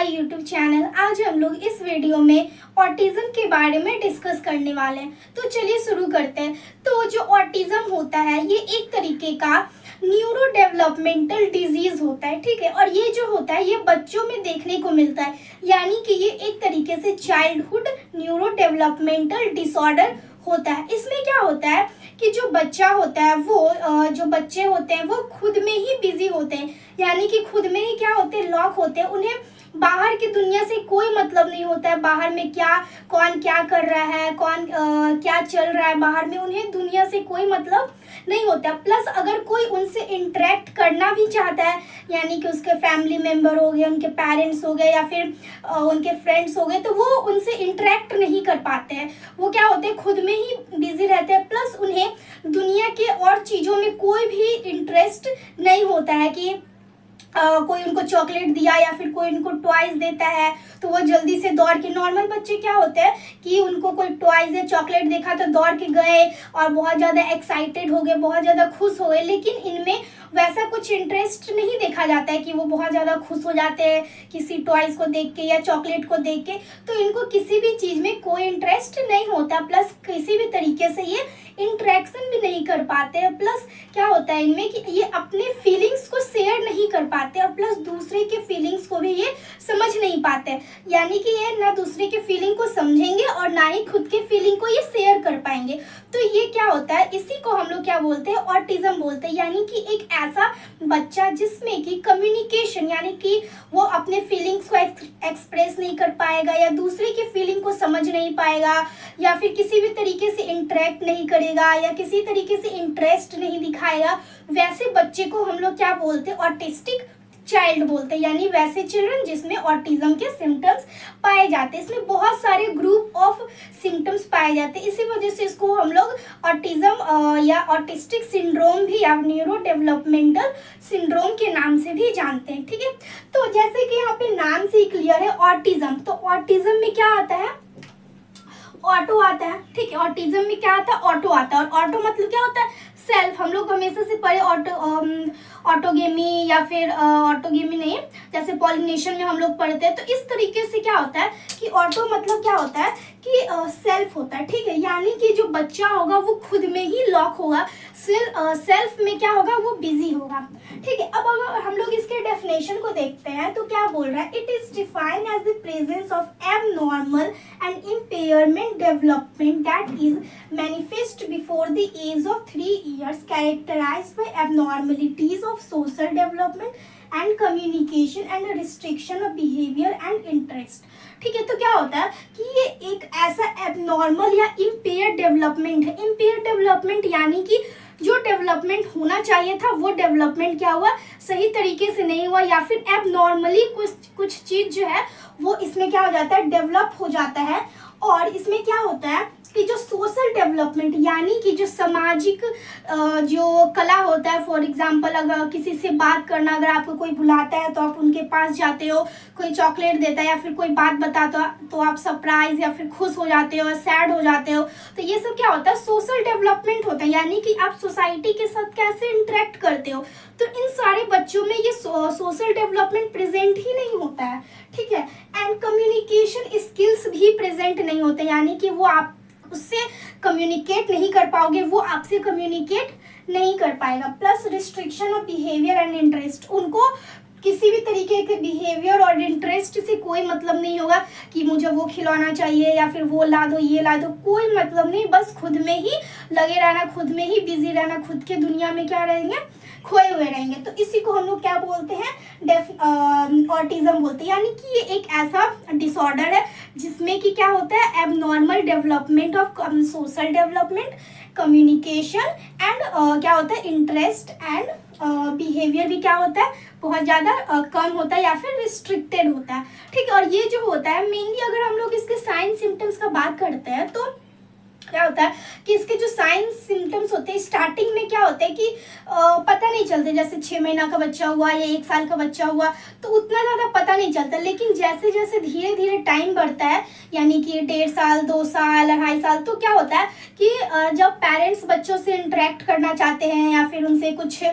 My YouTube channel. आज हम लोग इस वीडियो में ऑटिज्म के बारे में डिस्कस करने वाले हैं। तो चलिए शुरू करते हैं। तो जो ऑटिज्म होता है ये एक तरीके का न्यूरो डेवलपमेंटल डिजीज होता है, ठीक है। और ये जो होता है ये बच्चों में देखने को मिलता है, यानी कि ये एक तरीके से चाइल्डहुड न्यूरो डेवलपमेंटल डिसऑर्डर होता है। इसमें क्या होता है कि जो बच्चा होता है वो जो बच्चे होते हैं वो खुद में ही बिजी होते हैं, यानी कि खुद में ही क्या होते हैं, लॉक होते हैं। उन्हें बाहर की दुनिया से कोई मतलब नहीं होता है, बाहर में कौन क्या कर रहा है, कौन क्या चल रहा है बाहर में, उन्हें दुनिया से कोई मतलब नहीं होता। प्लस अगर कोई उनसे इंटरेक्ट करना भी चाहता है, यानी कि उसके फैमिली मेम्बर हो गए, उनके पेरेंट्स हो गए या फिर उनके फ्रेंड्स हो गए, तो वो उनसे इंटरेक्ट नहीं कर पाते हैं। वो क्या होते हैं, खुद में ही बिजी रहते हैं। प्लस उन्हें दुनिया के और चीज़ों में कोई भी इंटरेस्ट नहीं होता है कि कोई उनको चॉकलेट दिया या फिर कोई उनको टॉयज देता है तो वो जल्दी से दौड़ के, नॉर्मल बच्चे क्या होते हैं कि उनको कोई टॉयज या चॉकलेट देखा तो दौड़ के गए और बहुत ज़्यादा एक्साइटेड हो गए, बहुत ज़्यादा खुश हो गए। लेकिन इनमें वैसा कुछ इंटरेस्ट नहीं देखा जाता है कि वो बहुत ज़्यादा खुश हो जाते हैं किसी टॉयज को देख के या चॉकलेट को देख के। तो इनको किसी भी चीज़ में कोई इंटरेस्ट नहीं होता, प्लस किसी भी तरीके से ये इंटरेक्शन भी नहीं कर पाते हैं। प्लस क्या होता है इनमें कि ये अपने फीलिंग्स को शेयर नहीं कर पाते और प्लस दूसरे के फीलिंग्स को भी ये समझ नहीं पाते, यानी कि ये ना दूसरे के फीलिंग को समझेंगे और ना ही खुद के फीलिंग को ये शेयर कर पाएंगे। तो ये क्या होता है, इसी को हम लोग क्या बोलते हैं, ऑटिज्म बोलते हैं। यानी कि एक ऐसा बच्चा जिसमें कि कम्युनिकेशन, यानी कि वो अपने फीलिंग्स को एक्सप्रेस नहीं कर पाएगा या दूसरे के फीलिंग को समझ नहीं पाएगा या फिर किसी भी तरीके से इंटरेक्ट नहीं करेगा या किसी तरीके से इंटरेस्ट नहीं दिखाएगा, वैसे बच्चे को हम लोग क्या बोलते हैं, ऑटिस्टिक चाइल्ड बोलते हैं। यानी वैसे चिल्ड्रन जिसमें ऑटिज्म के सिम्टम्स पाए जाते हैं। इसमें बहुत सारे ग्रुप ऑफ सिम्टम्स पाए जाते हैं, इसी वजह से इसको हम लोग ऑटिज्म या ऑटिस्टिक सिंड्रोम भी या न्यूरो डेवलपमेंटल सिंड्रोम के नाम से भी जानते हैं, ठीक है। तो जैसे कि यहाँ पे नाम से ही क्लियर है ऑटिज्म, तो ऑटिज्म में क्या आता है, ऑटो आता है, ठीक है। ऑटिज्म में क्या आता है, ऑटो आता है। और ऑटो मतलब क्या होता है, सेल्फ। हम लोग हमेशा से पढ़े ऑटोगेमी या फिर ऑटोगेमी नहीं, जैसे पॉलिनेशन में हम लोग पढ़ते हैं। तो इस तरीके से क्या होता है कि ऑटो मतलब क्या होता है कि सेल्फ होता है, ठीक है। यानी कि जो बच्चा होगा वो खुद में ही लॉक होगा, सेल्फ में क्या होगा, वो बिजी होगा, ठीक है। अब अगर हम लोग इसके डेफिनेशन को देखते हैं तो क्या बोल रहा है, it is defined as the presence of abnormal and impairment development that is manifest before the age of 3 years, characterized by abnormalities of social development and communication and a restriction of behavior and interest, ठीक है। तो क्या होता है कि ये एक ऐसा एबनॉर्मल या इम्पेयर डेवलपमेंट है। इम्पेयर डेवलपमेंट यानी कि जो डेवलपमेंट होना चाहिए था वो डेवलपमेंट क्या हुआ, सही तरीके से नहीं हुआ, या फिर एबनॉर्मली कुछ चीज जो है वो इसमें क्या हो जाता है, डेवलप हो जाता है। और इसमें क्या होता है कि जो सोशल डेवलपमेंट यानी कि जो सामाजिक जो कला होता है, फॉर एग्जांपल अगर किसी से बात करना, अगर आपको कोई बुलाता है तो आप उनके पास जाते हो, कोई चॉकलेट देता है या फिर कोई बात बताता तो आप सरप्राइज या फिर खुश हो जाते हो, सैड हो जाते हो। तो ये सब क्या होता है, सोशल डेवलपमेंट होता है, यानी कि आप सोसाइटी के साथ कैसे इंटरेक्ट करते हो। तो इन सारे बच्चों में ये सोशल डेवलपमेंट प्रेजेंट ही नहीं होता है, ठीक है। एंड कम्युनिकेशन स्किल्स भी प्रेजेंट नहीं होते, यानी कि वो आप उससे कम्युनिकेट नहीं कर पाओगे, वो आपसे कम्युनिकेट नहीं कर पाएगा। Plus restriction of behaviour and interest, उनको किसी भी तरीके के बिहेवियर और इंटरेस्ट से कोई मतलब नहीं होगा कि मुझे वो खिलौना चाहिए या फिर वो ला दो, ये ला दो, कोई मतलब नहीं। बस खुद में ही लगे रहना, खुद में ही बिजी रहना, खुद के दुनिया में क्या रहेंगे, खोए हुए रहेंगे। तो इसी को हम लोग क्या बोलते हैं, ऑटिज्म बोलते हैं। यानी कि ये एक ऐसा डिसऑर्डर है जिसमें कि क्या होता है, abnormal development of social development, communication and क्या होता है, इंटरेस्ट एंड बिहेवियर भी क्या होता है, बहुत ज़्यादा कम होता है या फिर रिस्ट्रिक्टेड होता है, ठीक है। और ये जो होता है मेनली, अगर हम लोग इसके साइन सिम्टम्स का बात करते हैं तो क्या होता है कि इसके जो साइंस सिम्टम्स होते हैं स्टार्टिंग में क्या होता है कि पता नहीं चलते, जैसे 6 महीना का बच्चा हुआ या 1 साल का बच्चा हुआ तो उतना ज़्यादा पता नहीं चलता, लेकिन जैसे जैसे धीरे धीरे टाइम बढ़ता है, यानी कि 1.5 साल 2 साल 2.5 साल, तो क्या होता है कि जब पेरेंट्स बच्चों से इंटरेक्ट करना चाहते हैं या फिर उनसे कुछ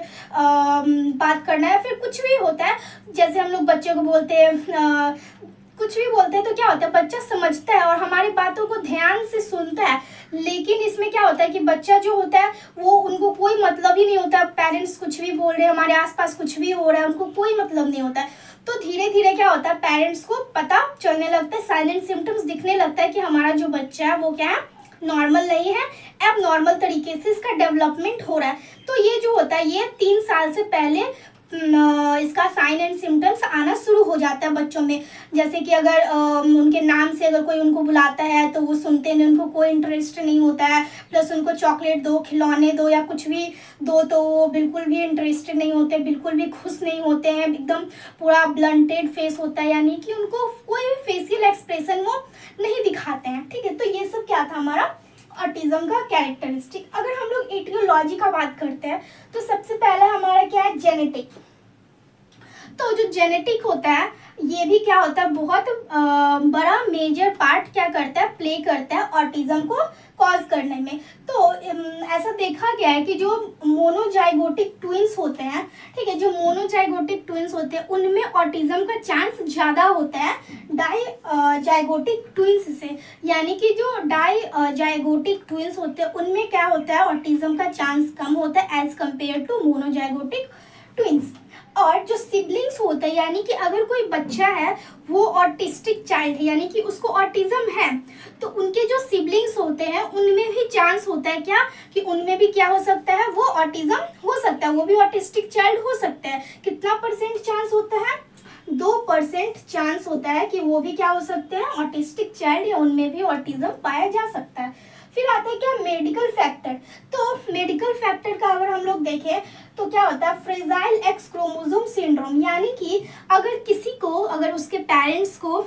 बात करना है या फिर कुछ भी होता है, जैसे हम लोग बच्चे को बोलते हैं कुछ भी बोलते हैं, तो क्या होता है बच्चा समझता है और हमारी बातों को ध्यान से सुनता है। लेकिन इसमें क्या होता है कि बच्चा जो होता है वो, उनको कोई मतलब ही नहीं होता, पेरेंट्स कुछ भी बोल रहे हैं, हमारे आसपास कुछ भी हो रहा है, उनको कोई मतलब नहीं होता है। तो धीरे धीरे क्या होता है पेरेंट्स को पता चलने लगता है, साइलेंट सिम्टम्स दिखने लगता है कि हमारा जो बच्चा है वो क्या है, नॉर्मल नहीं है, अब नॉर्मल तरीके से इसका डेवलपमेंट हो रहा है। तो ये जो होता है ये 3 साल से पहले इसका साइन एंड सिम्टम्स आना शुरू हो जाता है बच्चों में। जैसे कि अगर उनके नाम से अगर कोई उनको बुलाता है तो वो सुनते नहीं, उनको कोई इंटरेस्ट नहीं होता है, प्लस उनको चॉकलेट दो, खिलौने दो या कुछ भी दो तो वो बिल्कुल भी इंटरेस्टेड नहीं होते, बिल्कुल भी खुश नहीं होते हैं, एकदम पूरा ब्लंटेड फेस होता है, यानी कि उनको कोई भी फेशियल एक्सप्रेशन वो नहीं दिखाते हैं। ठीक है, तो ये सब क्या था हमारा ऑटिज्म का कैरेक्टरिस्टिक। अगर हम लोग एटियोलॉजी का बात करते हैं तो सबसे पहला हमारा क्या है, जेनेटिक। तो जो जेनेटिक होता है ये भी क्या होता है, बहुत बड़ा मेजर पार्ट क्या करता है, प्ले करता है ऑटिज्म को कॉज करने में। तो ऐसा देखा गया है कि जो मोनोजाइगोटिक ट्विंस होते हैं, ठीक है, जो मोनोजाइगोटिक ट्विंस होते हैं उनमें ऑटिज्म का चांस ज़्यादा होता है डाई जाइगोटिक ट्विंस से, यानी कि जो डाई जाइगोटिक ट्विंस होते हैं उनमें क्या होता है, ऑटिज्म का चांस कम होता है as compare to monozygotic twins. और जो सिबलिंग्स होते हैं, यानी कि अगर कोई बच्चा है वो ऑटिस्टिक चाइल्ड है, यानी कि उसको ऑटिज्म है, तो उनके जो सिबलिंग्स होते हैं उनमें भी चांस होता है क्या, कि उनमें भी क्या हो सकता है, वो ऑटिज्म हो सकता है, वो भी ऑटिस्टिक चाइल्ड हो सकता है। कितना परसेंट चांस होता है, 2% चांस होता है कि वो भी क्या हो सकते हैं, ऑटिस्टिक चाइल्ड, या उनमें भी ऑटिज्म पाया जा सकता है। फिर आता है क्या, मेडिकल फैक्टर। तो मेडिकल फैक्टर का अगर हम लोग देखें तो क्या होता है, फ्रेजाइल एक्स क्रोमोसोम सिंड्रोम, यानी कि अगर किसी को, अगर उसके पेरेंट्स को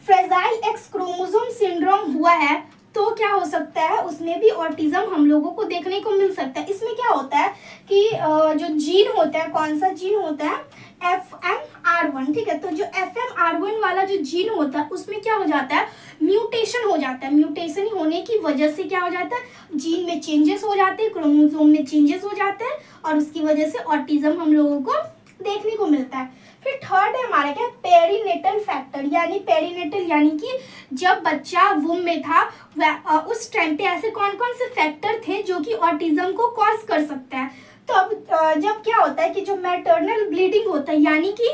फ्रेजाइल एक्स क्रोमोसोम सिंड्रोम हुआ है तो क्या हो सकता है, उसमें भी ऑटिज्म हम लोगों को देखने को मिल सकता है। इसमें क्या होता है कि जो जीन होता है, कौन सा जीन होता है, FMR1, ठीक है, तो जो FMR1 वाला जो जीन होता है उसमें क्या हो जाता है, म्यूटेशन हो जाता है। म्यूटेशन होने की वजह से क्या हो जाता है, जीन में चेंजेस हो जाते हैं, क्रोमोसोम में चेंजेस हो जाते हैं और उसकी वजह से ऑटिज्म हम लोगों को देखने को मिलता है। फिर थर्ड है हमारा क्या, पेरीनेटल फैक्टर, यानी पेरीनेटल यानी कि जब बच्चा वुम में था उस टाइम पे ऐसे कौन कौन से फैक्टर थे जो कि ऑटिज्म को कॉज कर सकता है। तो अब जब क्या होता है कि जो मैटरनल ब्लीडिंग होता है, यानी कि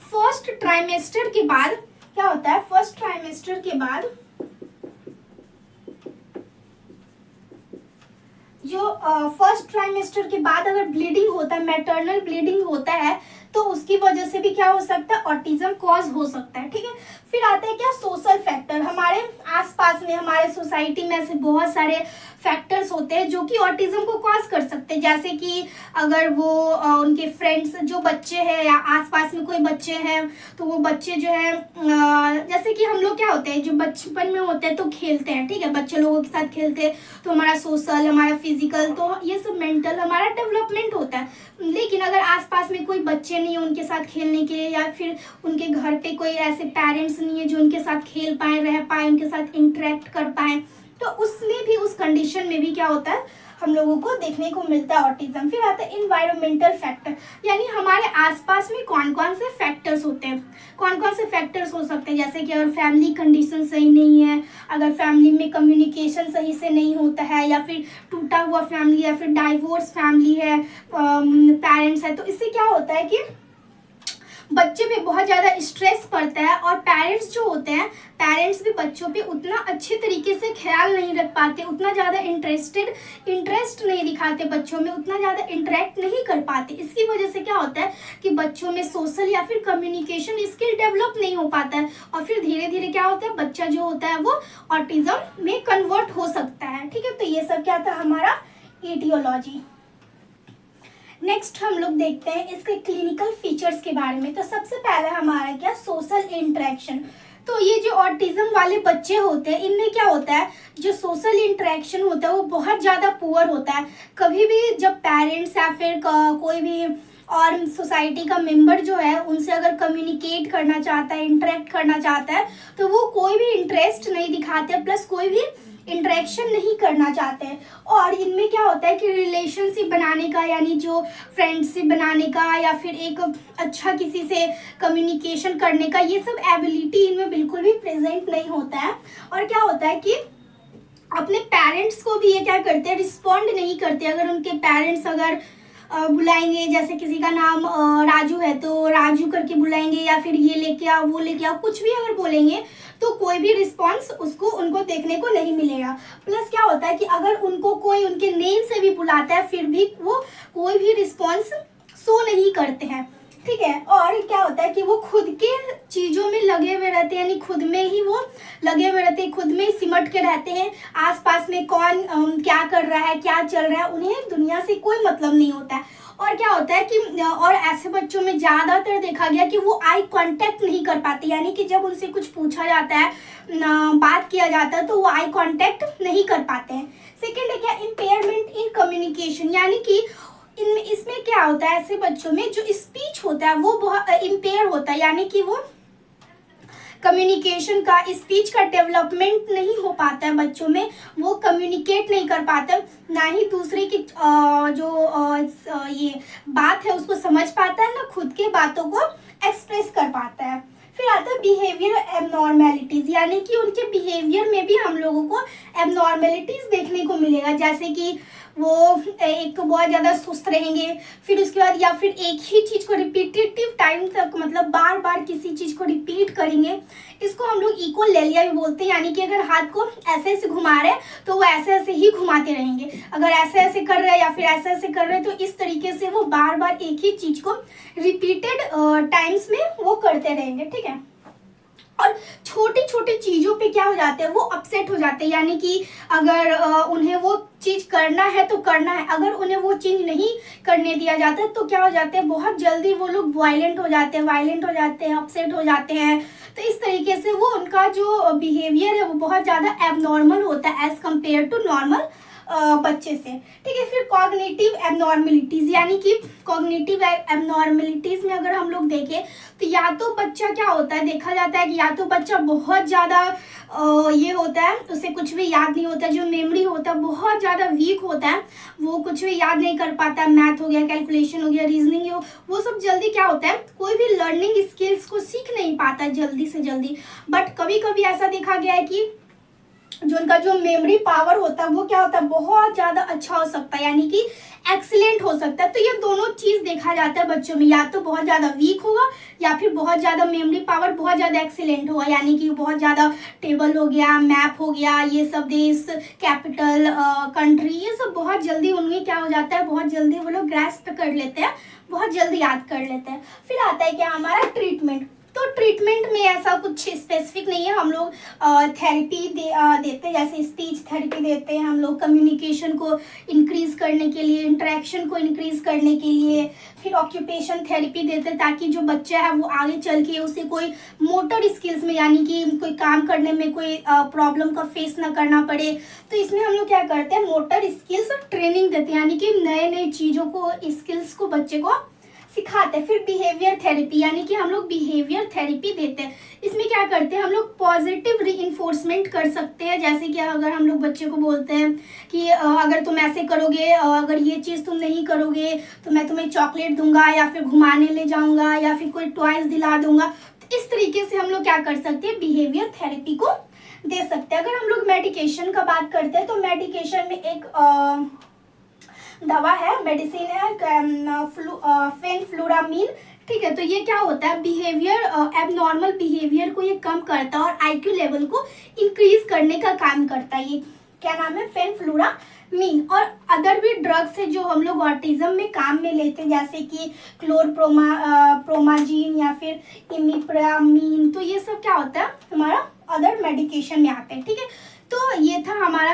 फर्स्ट ट्राइमेस्टर के बाद क्या होता है, फर्स्ट ट्राइमेस्टर के बाद जो फर्स्ट ट्राइमेस्टर के बाद अगर ब्लीडिंग होता है, मैटरनल ब्लीडिंग होता है, तो उसकी वजह से भी क्या हो सकता है, ऑटिज्म कॉज हो सकता है। ठीक है, फिर आते हैं क्या, सोशल फैक्टर। हमारे आसपास में, हमारे सोसाइटी में ऐसे बहुत सारे फैक्टर्स होते हैं जो कि ऑटिज्म को कॉज कर सकते हैं। जैसे कि अगर वो उनके फ्रेंड्स जो बच्चे हैं या आसपास में कोई बच्चे हैं तो वो बच्चे जो है जैसे कि हम लोग क्या होते हैं, जो बचपन में होते हैं तो खेलते हैं, ठीक है, बच्चे लोगों के साथ खेलते हैं तो हमारा सोशल, हमारा फिजिकल, तो ये सब मेंटल हमारा डेवलपमेंट होता है। लेकिन अगर आसपास में कोई बच्चे नहीं है उनके साथ खेलने के, या फिर उनके घर पे कोई ऐसे पेरेंट्स नहीं है जो उनके साथ खेल पाए, रह पाए, उनके साथ इंटरेक्ट कर पाए, तो उसमें भी, उस कंडीशन में भी क्या होता है, हम लोगों को देखने को मिलता है ऑटिज्म। फिर आता है इन्वायरमेंटल फैक्टर, यानी हमारे आसपास में कौन कौन से फैक्टर्स होते हैं, कौन कौन से फैक्टर्स हो सकते हैं। जैसे कि अगर फैमिली कंडीशन सही नहीं है, अगर फैमिली में कम्युनिकेशन सही से नहीं होता है, या फिर टूटा हुआ फैमिली, या फिर डाइवोर्स फैमिली है, पेरेंट्स है, तो इससे क्या होता है कि बच्चे पे बहुत ज़्यादा स्ट्रेस पड़ता है और पेरेंट्स जो होते हैं, पेरेंट्स भी बच्चों पे उतना अच्छे तरीके से ख्याल नहीं रख पाते, उतना ज़्यादा इंटरेस्ट नहीं दिखाते बच्चों में, उतना ज़्यादा इंटरेक्ट नहीं कर पाते। इसकी वजह से क्या होता है कि बच्चों में सोशल या फिर कम्युनिकेशन स्किल डेवलप नहीं हो पाता है और फिर धीरे धीरे क्या होता है, बच्चा जो होता है वो ऑटिज्म में कन्वर्ट हो सकता है। ठीक है, तो ये सब क्या था हमारा एटियोलॉजी। नेक्स्ट हम लोग देखते हैं इसके क्लिनिकल फीचर्स के बारे में। तो सबसे पहले हमारा क्या, सोशल इंटरेक्शन। तो ये जो ऑटिज्म वाले बच्चे होते हैं, इनमें क्या होता है, जो सोशल इंटरेक्शन होता है वो बहुत ज़्यादा पुअर होता है। कभी भी जब पेरेंट्स या फिर कोई भी और सोसाइटी का मेंबर जो है उनसे अगर कम्युनिकेट करना चाहता है, इंटरेक्ट करना चाहता है, तो वो कोई भी इंटरेस्ट नहीं दिखाते, प्लस कोई भी इंटरेक्शन नहीं करना चाहते हैं। और इनमें क्या होता है कि रिलेशनशिप बनाने का, यानी जो फ्रेंडशिप बनाने का या फिर एक अच्छा किसी से कम्युनिकेशन करने का, ये सब एबिलिटी इनमें बिल्कुल भी प्रेजेंट नहीं होता है। और क्या होता है कि अपने पेरेंट्स को भी ये क्या करते हैं, रिस्पॉन्ड नहीं करते। अगर उनके पेरेंट्स अगर बुलाएंगे, जैसे किसी का नाम राजू है तो राजू करके बुलाएंगे, या फिर ये लेके आओ वो लेके आओ, कुछ भी अगर बोलेंगे तो कोई भी रिस्पॉन्स उनको देखने को नहीं मिलेगा। प्लस क्या होता है कि अगर उनको कोई उनके नेम से भी बुलाता है फिर भी वो कोई भी रिस्पॉन्स शो नहीं करते हैं, ठीक है। और क्या होता है कि वो खुद के चीज़ों में लगे हुए रहते हैं, यानी खुद में ही वो लगे हुए रहते हैं, खुद में ही सिमट के रहते हैं। आसपास में कौन क्या कर रहा है, क्या चल रहा है, उन्हें दुनिया से कोई मतलब नहीं होता है। और क्या होता है कि और ऐसे बच्चों में ज़्यादातर देखा गया कि वो आई कांटेक्ट नहीं कर पाते, यानी कि जब उनसे कुछ पूछा जाता है, बात किया जाता है, तो वो आई कांटेक्ट नहीं कर पाते हैं। सेकेंड है क्या, इम्पेयरमेंट इन कम्युनिकेशन, यानी कि इसमें क्या होता है, ऐसे बच्चों में जो स्पीच होता है वो बहुत इम्पेयर होता है, यानी कि वो कम्युनिकेशन का, स्पीच का डेवलपमेंट नहीं हो पाता है बच्चों में। वो कम्युनिकेट नहीं कर पाते, ना ही दूसरे की ये बात है उसको समझ पाता है, ना खुद के बातों को एक्सप्रेस कर पाता है। फिर आता है बिहेवियर एबनॉर्मेलिटीज, यानी कि उनके बिहेवियर में भी हम लोगों को एबनॉर्मेलिटीज देखने को मिलेगा, जैसे कि वो एक तो बहुत ज़्यादा सुस्त रहेंगे, फिर उसके बाद या फिर एक ही चीज़ को रिपीटेटिव टाइम तक, मतलब बार बार किसी चीज़ को रिपीट करेंगे। इसको हम लोग इकोलेलिया भी बोलते हैं, यानी कि अगर हाथ को ऐसे ऐसे घुमा रहे हैं तो वो ऐसे ऐसे ही घुमाते रहेंगे, अगर ऐसे ऐसे कर रहे हैं या फिर ऐसे ऐसे कर रहे हैं, तो इस तरीके से वो बार बार एक ही चीज़ को रिपीटेड टाइम्स में वो करते रहेंगे, ठीक है। और छोटी छोटी चीज़ों पे क्या हो जाते हैं, वो अपसेट हो जाते हैं, यानी कि अगर उन्हें वो चीज़ करना है तो करना है, अगर उन्हें वो चीज़ नहीं करने दिया जाता है तो क्या हो जाते हैं, बहुत जल्दी वो लोग वायलेंट हो जाते हैं, अपसेट हो जाते हैं। तो इस तरीके से वो उनका जो बिहेवियर है वो बहुत ज़्यादा एबनॉर्मल होता है एज कम्पेयर टू नॉर्मल बच्चे से, ठीक है। फिर कॉग्निटिव एबनॉर्मेलिटीज, यानी कि कॉग्निटिव एबनॉर्मेलिटीज में अगर हम लोग देखें तो या तो बच्चा क्या होता है, देखा जाता है कि या तो बच्चा बहुत ज़्यादा ये होता है, उसे कुछ भी याद नहीं होता, जो मेमोरी होता है बहुत ज़्यादा वीक होता है, वो कुछ भी याद नहीं कर पाता। मैथ हो गया, कैलकुलेशन हो गया, रीजनिंग हो, वो सब जल्दी क्या होता है, कोई भी लर्निंग स्किल्स को सीख नहीं पाता जल्दी से जल्दी। बट कभी कभी ऐसा देखा गया है कि जो उनका जो मेमोरी पावर होता है वो क्या होता है, बहुत ज़्यादा अच्छा हो सकता है, यानी कि एक्सीलेंट हो सकता है। तो ये दोनों चीज़ देखा जाता है बच्चों में, या तो बहुत ज़्यादा वीक होगा या फिर बहुत ज़्यादा मेमोरी पावर बहुत ज़्यादा एक्सीलेंट होगा, यानी कि बहुत ज़्यादा टेबल हो गया, मैप हो गया, ये सब देश, कैपिटल, कंट्री, ये सब बहुत जल्दी उनमें क्या हो जाता है, बहुत जल्दी वो लोग ग्रैस्प कर लेते हैं, बहुत जल्दी याद कर लेते हैं। फिर आता है क्या हमारा ट्रीटमेंट। तो ट्रीटमेंट में ऐसा कुछ स्पेसिफिक नहीं है, हम लोग थेरेपी देते हैं, जैसे स्पीच थेरेपी देते हैं हम लोग कम्युनिकेशन को इंक्रीज करने के लिए, इंटरेक्शन को इंक्रीज करने के लिए। फिर ऑक्यूपेशन थेरेपी देते हैं ताकि जो बच्चा है वो आगे चल के उसे कोई मोटर स्किल्स में, यानी कि कोई काम करने में कोई प्रॉब्लम का फेस ना करना पड़े। तो इसमें हम लोग क्या करते हैं, मोटर स्किल्स और ट्रेनिंग देते हैं, यानी कि नए नए चीज़ों को, स्किल्स को बच्चे को सिखाते हैं। फिर बिहेवियर थेरेपी, यानी कि हम लोग बिहेवियर थेरेपी देते हैं। इसमें क्या करते हैं, हम लोग पॉजिटिव रीइंफोर्समेंट कर सकते हैं, जैसे कि अगर हम लोग बच्चे को बोलते हैं कि अगर तुम ऐसे करोगे, अगर ये चीज़ तुम नहीं करोगे तो मैं तुम्हें चॉकलेट दूंगा, या फिर घुमाने ले जाऊंगा, या फिर कोई टॉयज दिला दूंगा। तो इस तरीके से हम लोग क्या कर सकते हैं, बिहेवियर थेरेपी को दे सकते हैं। अगर हम लोग मेडिकेशन का बात करते हैं तो मेडिकेशन में एक दवा है, मेडिसिन है फेनफ्लुरामीन, ठीक है। तो ये क्या होता है, बिहेवियर एबनॉर्मल बिहेवियर को ये कम करता है और आईक्यू लेवल को इंक्रीज करने का काम करता है। ये क्या नाम है, फेनफ्लुरामीन। और अदर भी ड्रग्स है जो हम लोग ऑटिज्म में काम में लेते हैं, जैसे कि प्रोमाजीन या फिर इमिप्रामीन। तो ये सब क्या होता है, हमारा अदर मेडिकेशन में आते हैं, ठीक है। तो ये था हमारा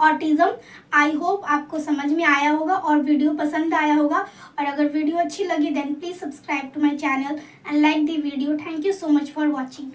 ऑटिज्म। आई होप आपको समझ में आया होगा और वीडियो पसंद आया होगा। और अगर वीडियो अच्छी लगी then please subscribe to my channel and like the video. Thank you so much for watching.